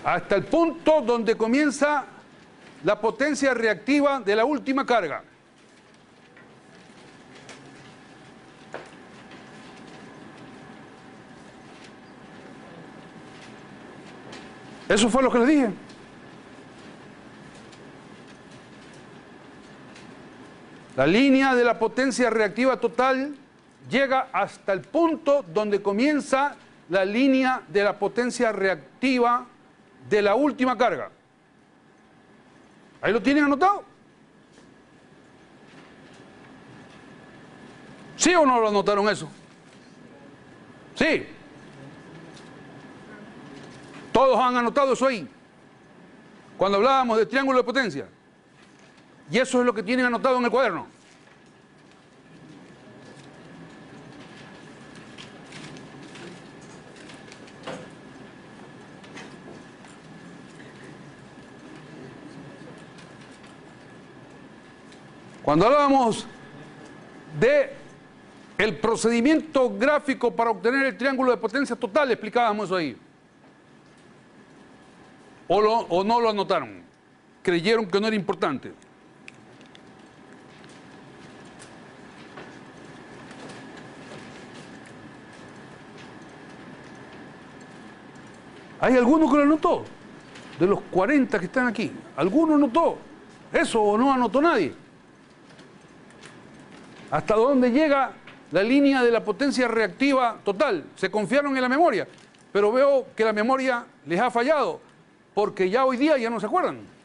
hasta el punto donde comienza la potencia reactiva de la última carga. Eso fue lo que les dije. La línea de la potencia reactiva total llega hasta el punto donde comienza la línea de la potencia reactiva de la última carga. ¿Ahí lo tienen anotado? ¿Sí o no lo anotaron eso? Sí. Todos han anotado eso ahí. Cuando hablábamos de triángulo de potencia. Y eso es lo que tienen anotado en el cuaderno. Cuando hablábamos de el procedimiento gráfico para obtener el triángulo de potencia total, explicábamos eso ahí. ¿O no lo anotaron? ¿Creyeron que no era importante? ¿Hay alguno que lo anotó? De los 40 que están aquí. ¿Alguno anotó eso o no anotó nadie? ¿Hasta dónde llega la línea de la potencia reactiva total? Se confiaron en la memoria, pero veo que la memoria les ha fallado, porque ya hoy día ya no se acuerdan.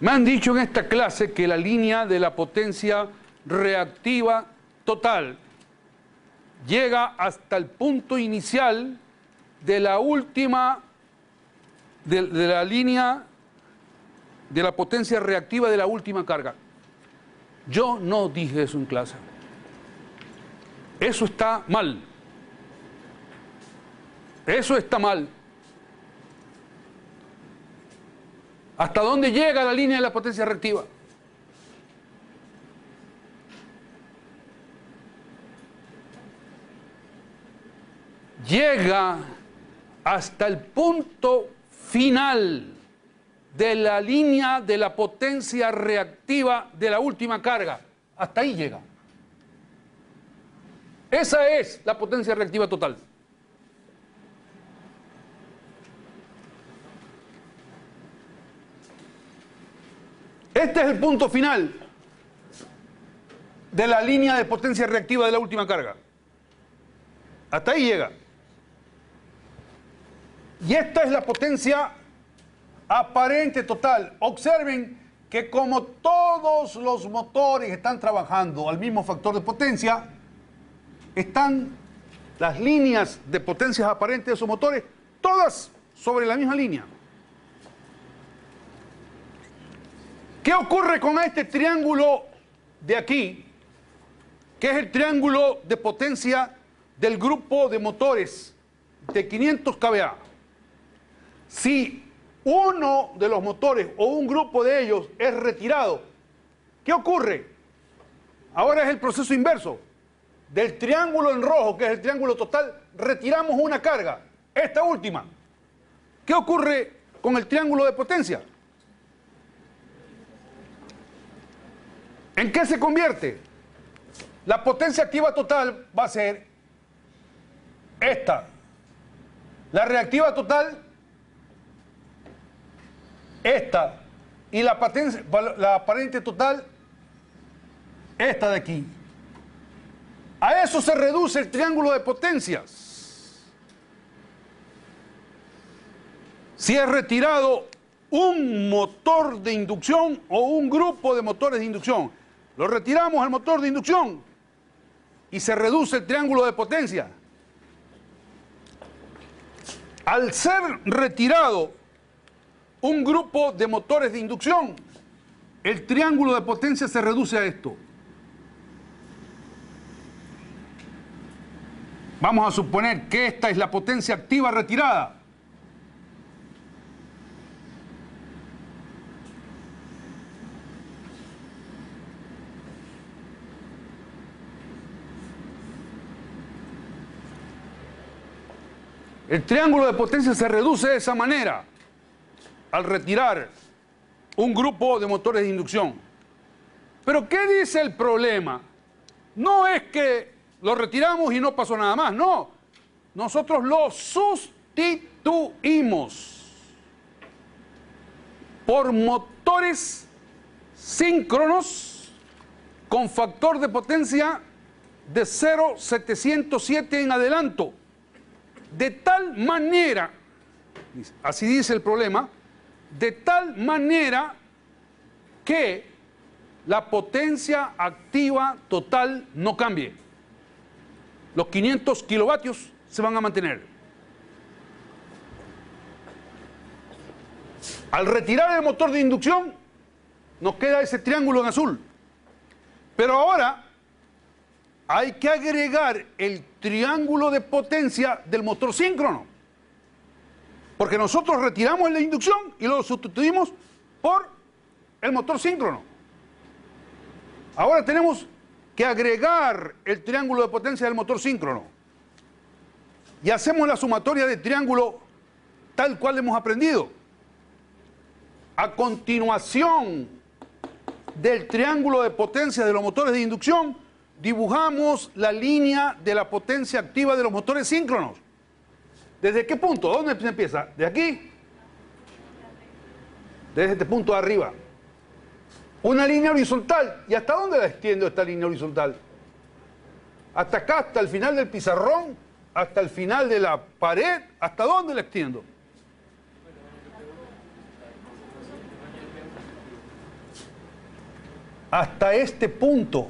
Me han dicho en esta clase que la línea de la potencia reactiva total llega hasta el punto inicial de la última, de la línea de la potencia reactiva de la última carga. Yo no dije eso en clase. Eso está mal. Eso está mal. ¿Hasta dónde llega la línea de la potencia reactiva? Llega hasta el punto final de la línea de la potencia reactiva de la última carga. Hasta ahí llega. Esa es la potencia reactiva total. Este es el punto final de la línea de potencia reactiva de la última carga. Hasta ahí llega. Y esta es la potencia aparente total. Observen que como todos los motores están trabajando al mismo factor de potencia, están las líneas de potencias aparentes de esos motores todas sobre la misma línea. ¿Qué ocurre con este triángulo de aquí, que es el triángulo de potencia del grupo de motores de 500 kVA? Si uno de los motores o un grupo de ellos es retirado, ¿qué ocurre? Ahora es el proceso inverso. Del triángulo en rojo, que es el triángulo total, retiramos una carga, esta última. ¿Qué ocurre con el triángulo de potencia? ¿En qué se convierte? La potencia activa total va a ser esta. La reactiva total, esta. Y la aparente total, esta de aquí. A eso se reduce el triángulo de potencias. Si es retirado un motor de inducción o un grupo de motores de inducción, lo retiramos el motor de inducción y se reduce el triángulo de potencia. Al ser retirado un grupo de motores de inducción, el triángulo de potencia se reduce a esto. Vamos a suponer que esta es la potencia activa retirada. El triángulo de potencia se reduce de esa manera al retirar un grupo de motores de inducción. Pero ¿qué dice el problema? No es que lo retiramos y no pasó nada más, no. Nosotros lo sustituimos por motores síncronos con factor de potencia de 0,707 en adelanto. De tal manera, así dice el problema, de tal manera que la potencia activa total no cambie. Los 500 kilovatios se van a mantener. Al retirar el motor de inducción, nos queda ese triángulo en azul. Pero ahora hay que agregar el triángulo de potencia del motor síncrono. Porque nosotros retiramos la inducción y lo sustituimos por el motor síncrono. Ahora tenemos que agregar el triángulo de potencia del motor síncrono. Y hacemos la sumatoria de triángulo tal cual hemos aprendido. A continuación del triángulo de potencia de los motores de inducción, dibujamos la línea de la potencia activa de los motores síncronos. ¿Desde qué punto? ¿Dónde se empieza? ¿De aquí? Desde este punto de arriba. Una línea horizontal. ¿Y hasta dónde la extiendo esta línea horizontal? Hasta acá, hasta el final del pizarrón, hasta el final de la pared. ¿Hasta dónde la extiendo? Hasta este punto.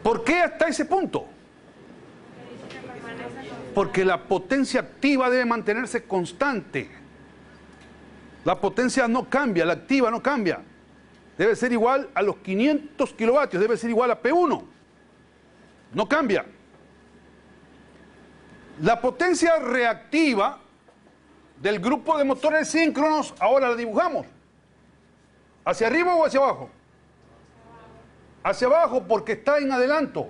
¿Por qué hasta ese punto? Porque la potencia activa debe mantenerse constante. La potencia no cambia, la activa no cambia. Debe ser igual a los 500 kilovatios, debe ser igual a P1. No cambia. La potencia reactiva del grupo de motores síncronos, ahora la dibujamos. ¿Hacia arriba o hacia abajo? Hacia abajo porque está en adelanto.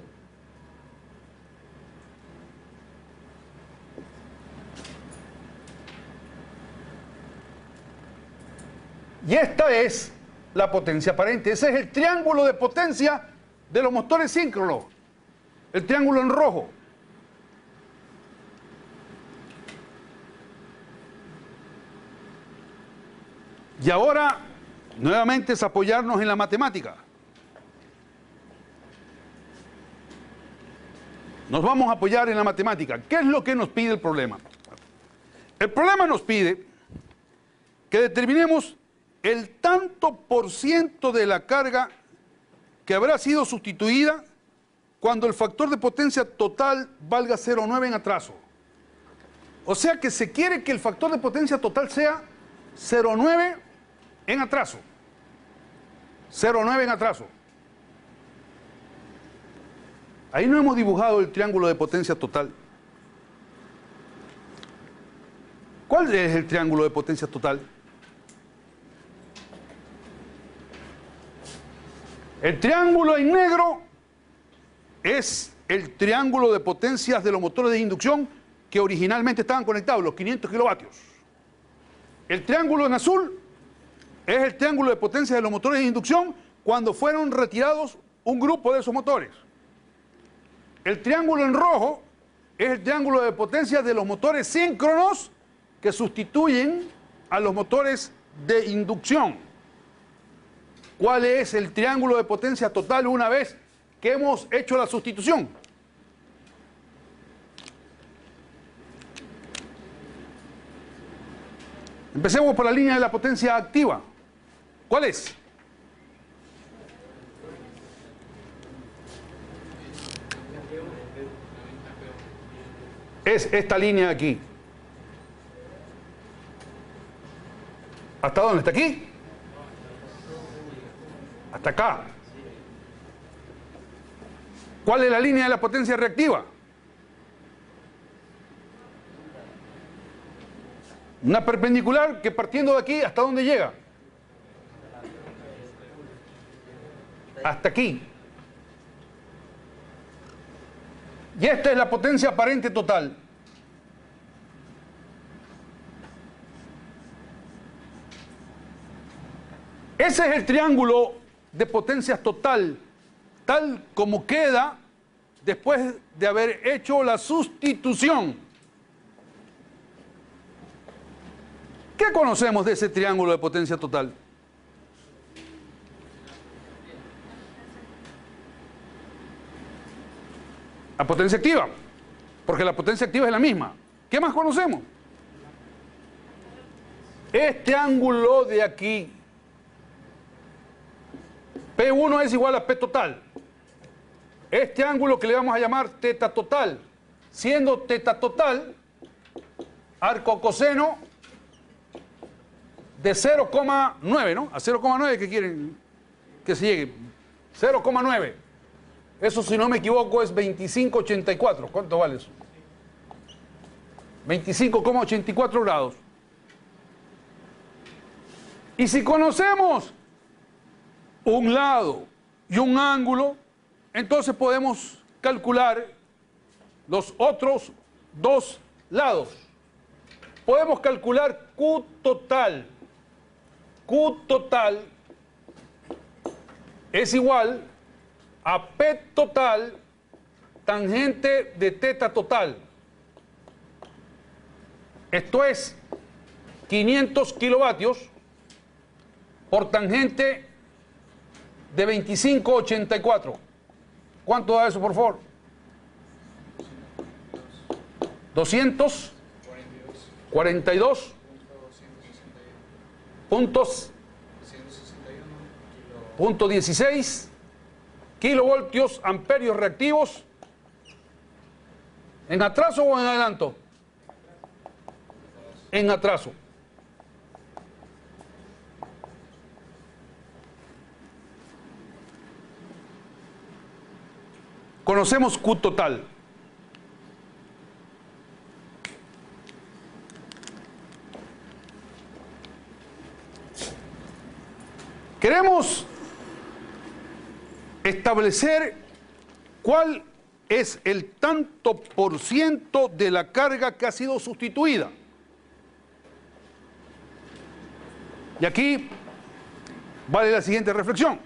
Y esta es la potencia aparente. Ese es el triángulo de potencia de los motores síncronos. El triángulo en rojo. Y ahora, nuevamente es apoyarnos en la matemática. Nos vamos a apoyar en la matemática. ¿Qué es lo que nos pide el problema? El problema nos pide que determinemos el tanto por ciento de la carga que habrá sido sustituida cuando el factor de potencia total valga 0,9 en atraso. O sea que se quiere que el factor de potencia total sea 0,9 en atraso. 0,9 en atraso. Ahí no hemos dibujado el triángulo de potencia total. ¿Cuál es el triángulo de potencia total? El triángulo en negro es el triángulo de potencias de los motores de inducción que originalmente estaban conectados, los 500 kilovatios. El triángulo en azul es el triángulo de potencia de los motores de inducción cuando fueron retirados un grupo de esos motores. El triángulo en rojo es el triángulo de potencia de los motores síncronos que sustituyen a los motores de inducción. ¿Cuál es el triángulo de potencia total una vez que hemos hecho la sustitución? Empecemos por la línea de la potencia activa. ¿Cuál es? Es esta línea de aquí. ¿Hasta dónde? ¿Hasta aquí? Hasta acá. ¿Cuál es la línea de la potencia reactiva? Una perpendicular que partiendo de aquí, ¿hasta dónde llega? Hasta aquí. Y esta es la potencia aparente total. Ese es el triángulo de potencias total, tal como queda después de haber hecho la sustitución. ¿Qué conocemos de ese triángulo de potencia total? La potencia activa, porque la potencia activa es la misma. ¿Qué más conocemos? Este ángulo de aquí, P1 es igual a P total. Este ángulo que le vamos a llamar teta total, siendo teta total, arco coseno de 0,9, ¿no? A 0,9 que quieren que se llegue. 0,9. Eso, si no me equivoco, es 25,84. ¿Cuánto vale eso? 25,84 grados. Y si conocemos un lado y un ángulo, entonces podemos calcular los otros dos lados. Podemos calcular Q total. Q total es igual a P total tangente de teta total. Esto es 500 kilovatios por tangente de 25,84. ¿Cuánto da eso, por favor? 242.16 kilovoltios amperios reactivos. ¿En atraso o en adelanto? En atraso. Conocemos Q total. Queremos establecer cuál es el tanto por ciento de la carga que ha sido sustituida. Y aquí vale la siguiente reflexión.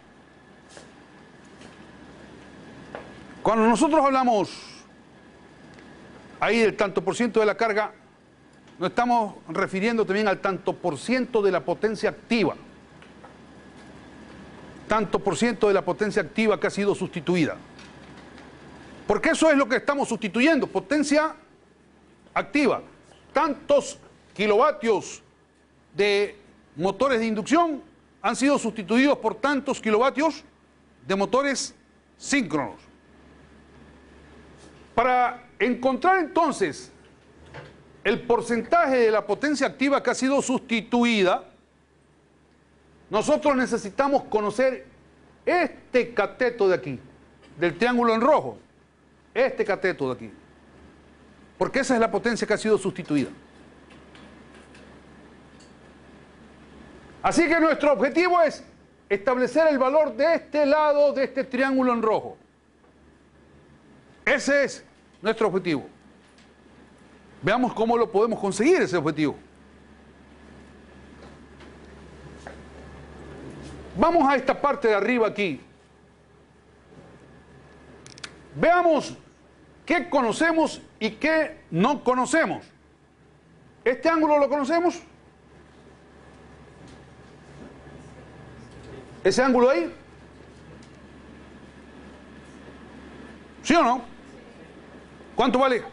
Cuando nosotros hablamos ahí del tanto por ciento de la carga, nos estamos refiriendo también al tanto por ciento de la potencia activa. Tanto por ciento de la potencia activa que ha sido sustituida. Porque eso es lo que estamos sustituyendo, potencia activa. Tantos kilovatios de motores de inducción han sido sustituidos por tantos kilovatios de motores síncronos. Para encontrar entonces el porcentaje de la potencia activa que ha sido sustituida, nosotros necesitamos conocer este cateto de aquí, del triángulo en rojo, este cateto de aquí, porque esa es la potencia que ha sido sustituida. Así que nuestro objetivo es establecer el valor de este lado de este triángulo en rojo. Ese es nuestro objetivo. Veamos cómo lo podemos conseguir, ese objetivo. Vamos a esta parte de arriba aquí. Veamos qué conocemos y qué no conocemos. ¿Este ángulo lo conocemos? ¿Ese ángulo ahí? ¿Sí o no? ¿Cuánto vale?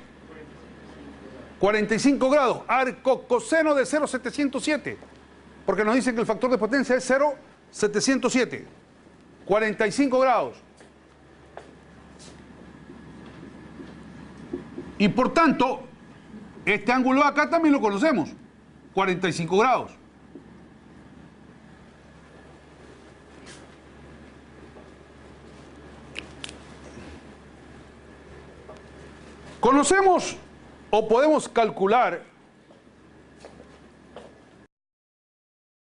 45 grados. Arco coseno de 0,707. Porque nos dicen que el factor de potencia es 0,707. 45 grados. Y por tanto, este ángulo acá también lo conocemos. 45 grados. Conocemos o podemos calcular